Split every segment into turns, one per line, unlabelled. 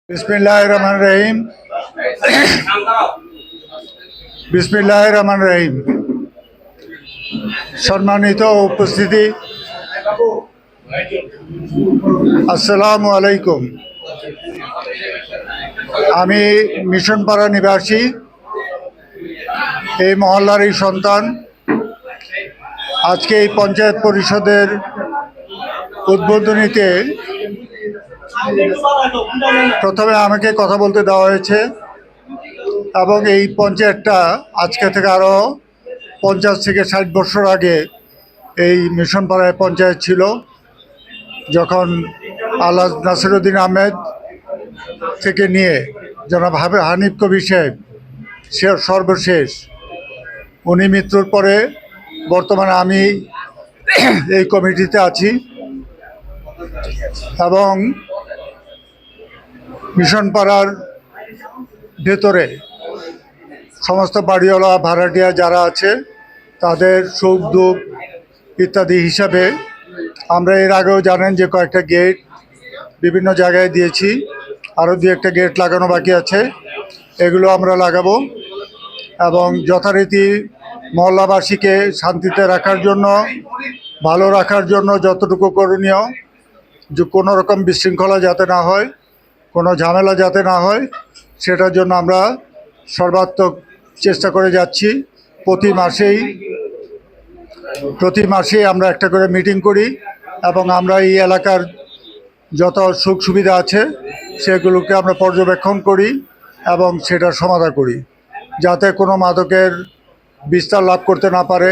বিসমিল্লাহির রহমানির রহিম। বিসমিল্লাহির রহমানির রহিম। সম্মানিত উপস্থিতি, আসসালামু আলাইকুম। আমি মিশনপাড়া নিবাসী, এই মহল্লারই সন্তান। আজকে এই পঞ্চায়েত পরিষদের উদ্বোধনীতে প্রথমে আমাকে কথা বলতে দেওয়া হয়েছে এবং এই পঞ্চায়েতটা আজকে থেকে আরও 50 থেকে 60 বছর আগে এই মিশনপাড়ায় পঞ্চায়েত ছিল, যখন আল্লাহ নাসিরউদ্দিন আহমেদ থেকে নিয়ে জনাব হানিফ কবির সাহেব সে সর্বশেষ, উনি মৃত্যুর পরে বর্তমানে আমি এই কমিটিতে আছি এবং মিশনপাড়ার ভেতরে সমস্ত বাড়িওয়ালা ভাড়াটিয়া যারা আছে তাদের সুখ দুঃখ ইত্যাদি হিসাবে আমরা এর আগেও জানেন যে কয়েকটা গেট বিভিন্ন জায়গায় দিয়েছি, আরও দু একটা গেট লাগানো বাকি আছে, এগুলো আমরা লাগাবো এবং যথারীতি মহল্লাবাসীকে শান্তিতে রাখার জন্য, ভালো রাখার জন্য যতটুকু করণীয়, যে কোনো রকম বিশৃঙ্খলা যাতে না হয়, কোনো ঝামেলা যাতে না হয়, সেটার জন্য আমরা সর্বাত্মক চেষ্টা করে যাচ্ছি। প্রতি মাসেই আমরা একটা করে মিটিং করি এবং আমরা এই এলাকার যত সুখ সুবিধা আছে সেগুলোকে আমরা পর্যবেক্ষণ করি এবং সেটার সমাধান করি, যাতে কোনো মাদকের বিস্তার লাভ করতে না পারে,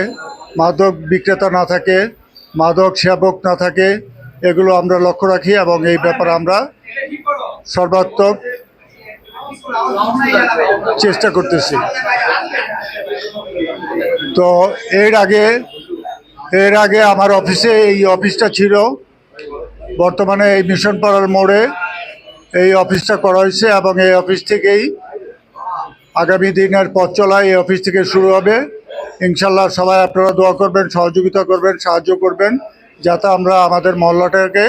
মাদক বিক্রেতা না থাকে, মাদক সেবক না থাকে, এগুলো আমরা লক্ষ্য রাখি এবং এই ব্যাপারে আমরা সর্বাত্মক চেষ্টা করতেছি। তো এর আগে আমার অফিসে, এই অফিসটা ছিল, বর্তমানে এই মিশনপাড়ার মোড়ে এই অফিসটা করা হয়েছে এবং এই অফিস থেকেই আগামী দিনের পথ চলা এই অফিস থেকে শুরু হবে। ইনশাল্লাহ সবাই আপনারা দোয়া করবেন, সহযোগিতা করবেন, সাহায্য করবেন, যাতে আমরা আমাদের মহল্লাটাকে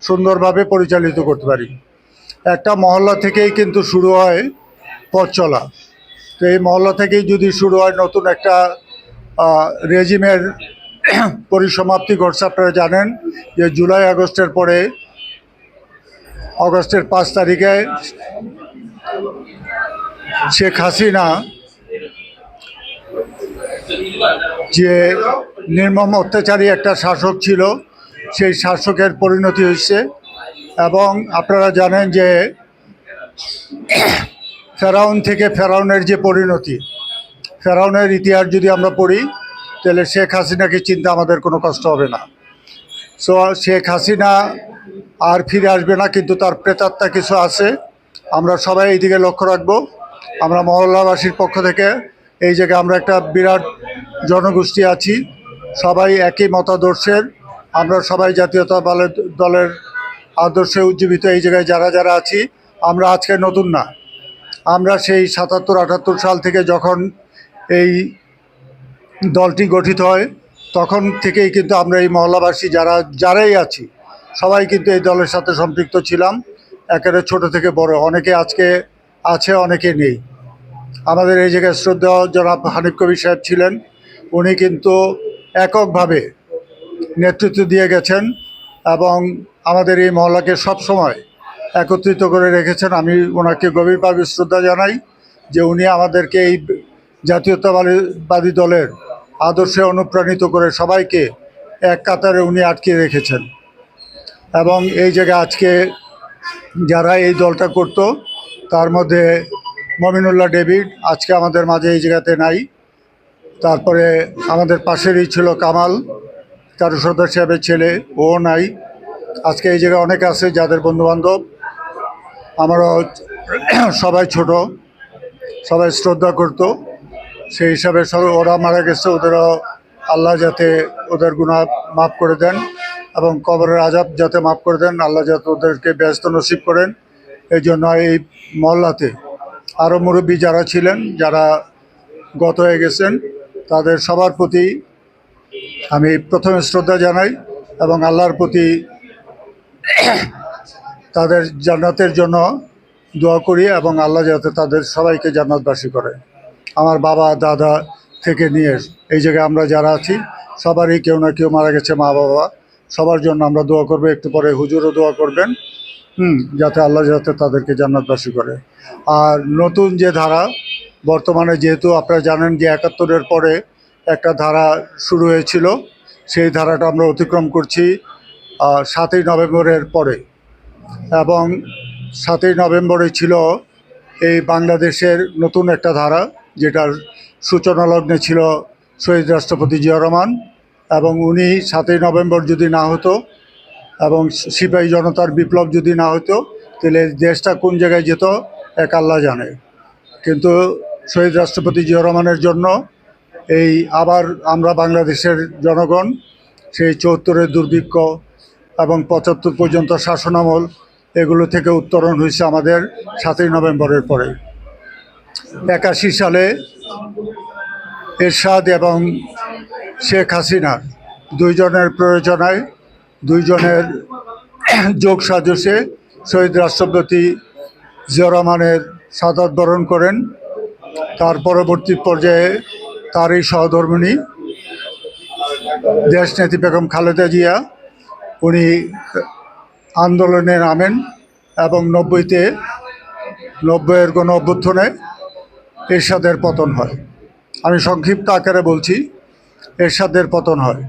সুন্দরভাবে পরিচালিত করতে পারি। একটা মহল্লা থেকেই কিন্তু শুরু হয় পথ চলা। তো এই মহল্লা থেকেই যদি শুরু হয়, নতুন একটা রেজিমের পরিসমাপ্তি ঘটছে। আপনারা জানেন যে জুলাই আগস্টের পরে, অগস্টের 5 তারিখে শেখ হাসিনা যে নির্মম অত্যাচারী একটা শাসক ছিল, সেই শাসকের পরিণতি হয়েছে। এবং আপনারা জানেন যে ফেরাউন থেকে ফেরাউনের যে পরিণতি, ফেরাউনের ইতিহাস যদি আমরা পড়ি তাহলে শেখ হাসিনাকে চিনতে আমাদের কোনো কষ্ট হবে না। সো শেখ হাসিনা আর ফিরে আসবে না, কিন্তু তার প্রেতাত্মা কিছু আছে, আমরা সবাই এই দিকে লক্ষ্য রাখবো। আমরা মহল্লাবাসীর পক্ষ থেকে এই জায়গায় আমরা একটা বিরাট জনগোষ্ঠী আছি, সবাই একই মতাদর্শের, আমরা সবাই জাতীয়তাবাদী দলের আদর্শে উজ্জীবিত। এই জায়গায় যারা যারা আছি, আমরা আজকে নতুন না, আমরা সেই 77-78 সাল থেকে যখন এই দলটি গঠিত হয় তখন থেকেই কিন্তু আমরা এই মহল্লাবাসী যারাই আছি সবাই কিন্তু এই দলের সাথে সম্পৃক্ত ছিলাম, একেবারে ছোট থেকে বড়। অনেকে আজকে আছে, অনেকে নেই। আমাদের এই জায়গায় শ্রদ্ধেয় জনাব হানিফ কবির সাহেব ছিলেন, উনি কিন্তু এককভাবে নেতৃত্ব দিয়ে গেছেন এবং আমাদের এই মহল্লাকে সবসময় একত্রিত করে রেখেছেন। আমি ওনাকে গভীরভাবে শ্রদ্ধা জানাই যে উনি আমাদেরকে এই জাতীয়তাবাদী দলের আদর্শে অনুপ্রাণিত করে সবাইকে এক কাতারে উনি আটকে রেখেছেন। এবং এই জায়গায় আজকে যারা এই দলটা করত, তার মধ্যে মমিনুল্লাহ ডেভিড আজকে আমাদের মাঝে এই জায়গাতে নাই। তারপরে আমাদের পাশেরই ছিল কামাল, চারুসর্দার সাহেবের ছেলে, ও নাই। আজকে এই জায়গায় অনেকে আছে যাদের বন্ধুবান্ধব আমারও সবাই ছোট, সবাই শ্রদ্ধা করত, সেই হিসাবে ওরা মারা গেছে। ওদেরও আল্লাহ যাতে ওদের গুনাহ মাফ করে দেন এবং কবরের আযাব যাতে মাফ করে দেন, আল্লাহ যাতে ওদেরকে ব্যস্ত নসিব করেন। এই জন্য এই মহল্লাতে আরও মুরব্বী যারা ছিলেন, যারা গত হয়ে গেছেন, তাদের সবার প্রতি আমি প্রথমে শ্রদ্ধা জানাই এবং আল্লাহর প্রতি তাদের জান্নাতের জন্য দোয়া করি এবং আল্লাহ যাতে তাদের সবাইকে জান্নাতবাসী করে। আমার বাবা দাদা থেকে নিয়ে এই জায়গায় আমরা যারা আছি সবারই কেউ না কেউ মারা গেছে, মা বাবা, সবার জন্য আমরা দোয়া করবো। একটু পরে হুজুরও দোয়া করবেন, যাতে আল্লাহ যাতে তাদেরকে জান্নাতবাসী করে। আর নতুন যে ধারা বর্তমানে, যেহেতু আপনারা জানেন যে ৭১-এর পরে একটা ধারা শুরু হয়েছিল, সেই ধারাটা আমরা অতিক্রম করছি ৭ই নভেম্বরের পরে। এবং ৭ই নভেম্বরে ছিল এই বাংলাদেশের নতুন একটা ধারা, যেটার সূচনা লগ্নে ছিল শহীদ রাষ্ট্রপতি জিয়া রহমান। এবং উনি ৭ই নভেম্বর যদি না হতো এবং সিপাহী জনতার বিপ্লব যদি না হতো, তাহলে দেশটা কোন জায়গায় যেত এক আল্লাহ জানে। কিন্তু শহীদ রাষ্ট্রপতি জিয়া রহমানের জন্য এই আবার আমরা বাংলাদেশের জনগণ সেই ৭৪-এর দুর্ভিক্ষ এবং ৭৫ পর্যন্ত শাসনামল, এগুলো থেকে উত্তরণ হয়েছে আমাদের ৭ই নভেম্বরের পরে। ৮১ সালে এরশাদ এবং শেখ হাসিনার দুইজনের প্রয়োজনায়, দুইজনের যোগ সাজসে শহীদ রাষ্ট্রপতি জিয়া রহমানের শাহাদাত বরণ করেন। তার পরবর্তী পর্যায়ে তারই সহধর্মিণী দেশনেত্রী বেগম খালেদা জিয়া, উনি আন্দোলনে নামেন এবং ৯০-এর গণ অভ্যুত্থানে এরশাদের পতন হয়। আমি সংক্ষিপ্ত আকারে বলছি, এরশাদের পতন হয়।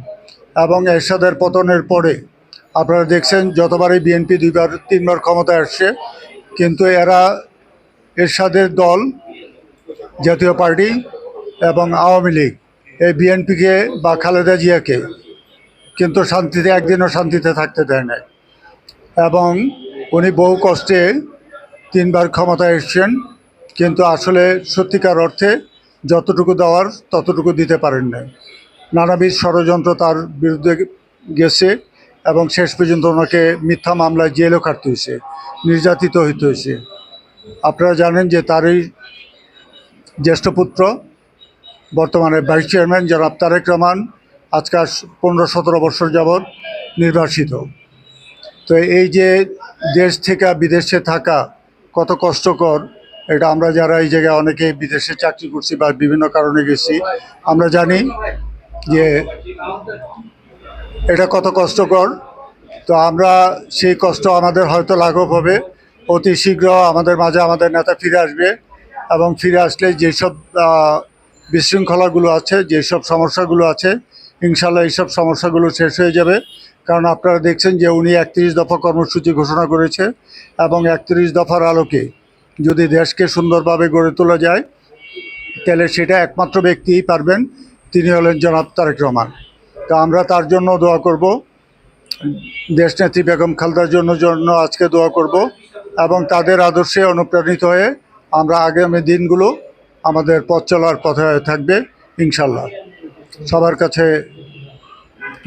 এবং এরশাদের পতনের পরে আপনারা দেখছেন যতবারই বিএনপি ২-৩বার ক্ষমতায় আসছে, কিন্তু এরা এরশাদের দল, জাতীয় পার্টি এবং আওয়ামী লীগ এই বিএনপিকে বা খালেদা জিয়াকে কিন্তু শান্তিতে, একদিনও শান্তিতে থাকতে দেয় না। এবং উনি বহু কষ্টে ৩বার ক্ষমতায় এসছেন, কিন্তু আসলে সত্যিকার অর্থে যতটুকু দেওয়ার ততটুকু দিতে পারেন না। নানাবিধ ষড়যন্ত্র তার বিরুদ্ধে গেছে এবং শেষ পর্যন্ত ওনাকে মিথ্যা মামলায় জেলও কাটতে হয়েছে, নির্যাতিত হইতে হয়েছে। আপনারা জানেন যে তারই জ্যেষ্ঠ পুত্র বর্তমানে ভাইস চেয়ারম্যান জনাব তারেক রহমান আজকাল ১৫-১৭ বছর যাবৎ নির্বাসিত। তো এই যে দেশ থেকে বিদেশে থাকা কত কষ্টকর, এটা আমরা যারা এই জায়গায় অনেকে বিদেশে চাকরি করছি বা বিভিন্ন কারণে গেছি, আমরা জানি যে এটা কত কষ্টকর। তো আমরা সেই কষ্ট আমাদের হয়তো লাঘব হবে, অতি শীঘ্র আমাদের মাঝে আমাদের নেতা ফিরে আসবে। এবং ফিরে আসলে যেসব বিশৃঙ্খলাগুলো আছে, যেসব সমস্যাগুলো আছে, ইনশাল্লাহ এইসব সমস্যাগুলো শেষ হয়ে যাবে। কারণ আপনারা দেখছেন যে উনি ৩১ দফা কর্মসূচি ঘোষণা করেছে এবং ৩১ দফার আলোকে যদি দেশকে সুন্দরভাবে গড়ে তোলা যায়, তাহলে সেটা একমাত্র ব্যক্তিই পারবেন, তিনি হলেন জনাব তারেক রহমান। তো আমরা তার জন্য দোয়া করব, দেশনেত্রী বেগম খালেদার জন্য আজকে দোয়া করব এবং তাদের আদর্শে অনুপ্রাণিত হয়ে আমরা আগামী দিনগুলো আমাদের পথ চলার পথে থাকবে ইনশাল্লাহ। সবার কাছে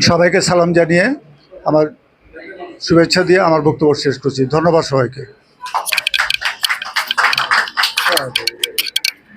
সবাইকে সালাম জানিয়ে আমার শুভেচ্ছা দিয়ে আমার বক্তব্য শেষ করছি। ধন্যবাদ সবাইকে।